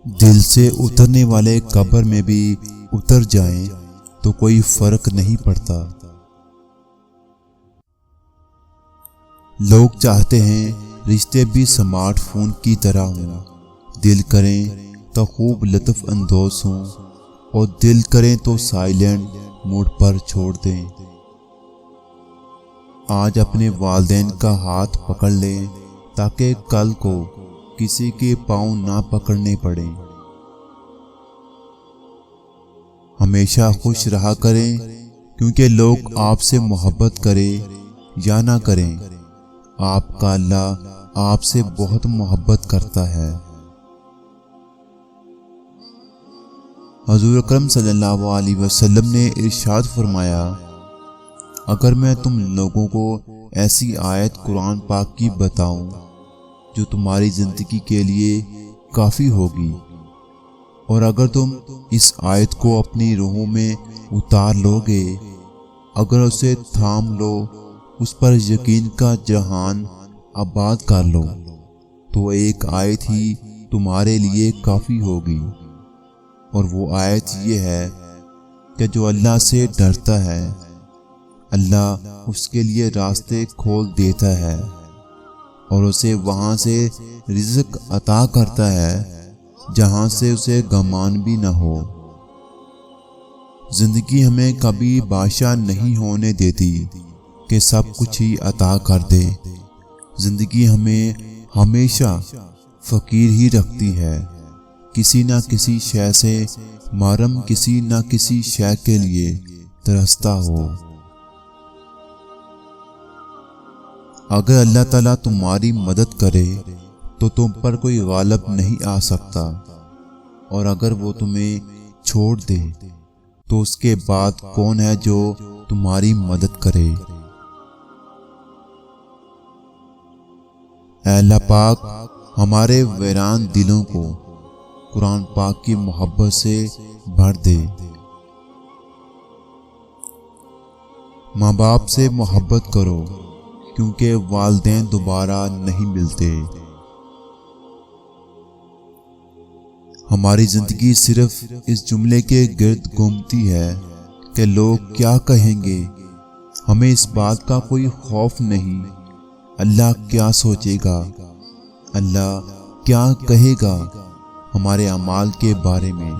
دل سے اترنے والے قبر میں بھی اتر جائیں تو کوئی فرق نہیں پڑتا۔ لوگ چاہتے ہیں رشتے بھی سمارٹ فون کی طرح ہوں، دل کریں تو خوب لطف اندوز ہوں اور دل کریں تو سائلنٹ موڈ پر چھوڑ دیں۔ آج اپنے والدین کا ہاتھ پکڑ لیں تاکہ کل کو کسی کے پاؤں نہ پکڑنے پڑیں۔ ہمیشہ خوش رہا کریں، کیونکہ لوگ آپ سے محبت کریں یا نہ کریں، آپ کا اللہ آپ سے بہت محبت کرتا ہے۔ حضور اکرم صلی اللہ علیہ وسلم نے ارشاد فرمایا، اگر میں تم لوگوں کو ایسی آیت قرآن پاک کی بتاؤں جو تمہاری زندگی کے لیے کافی ہوگی، اور اگر تم اس آیت کو اپنی روحوں میں اتار لو گے، اگر اسے تھام لو، اس پر یقین کا جہان آباد کر لو، تو ایک آیت ہی تمہارے لیے کافی ہوگی، اور وہ آیت یہ ہے کہ جو اللہ سے ڈرتا ہے اللہ اس کے لیے راستے کھول دیتا ہے اور اسے وہاں سے رزق عطا کرتا ہے جہاں سے اسے گمان بھی نہ ہو۔ زندگی ہمیں کبھی بادشاہ نہیں ہونے دیتی کہ سب کچھ ہی عطا کر دے، زندگی ہمیں ہمیشہ فقیر ہی رکھتی ہے، کسی نہ کسی شے سے محروم، کسی نہ کسی شے کے لیے ترستا ہو۔ اگر اللہ تعالیٰ تمہاری مدد کرے تو تم پر کوئی غالب نہیں آ سکتا، اور اگر وہ تمہیں چھوڑ دے تو اس کے بعد کون ہے جو تمہاری مدد کرے۔ اے اللہ پاک، ہمارے ویران دلوں کو قرآن پاک کی محبت سے بھر دے۔ ماں باپ سے محبت کرو، کیونکہ والدین دوبارہ نہیں ملتے۔ ہماری زندگی صرف اس جملے کے گرد گھومتی ہے کہ لوگ کیا کہیں گے، ہمیں اس بات کا کوئی خوف نہیں، اللہ کیا سوچے گا، اللہ کیا کہے گا ہمارے اعمال کے بارے میں۔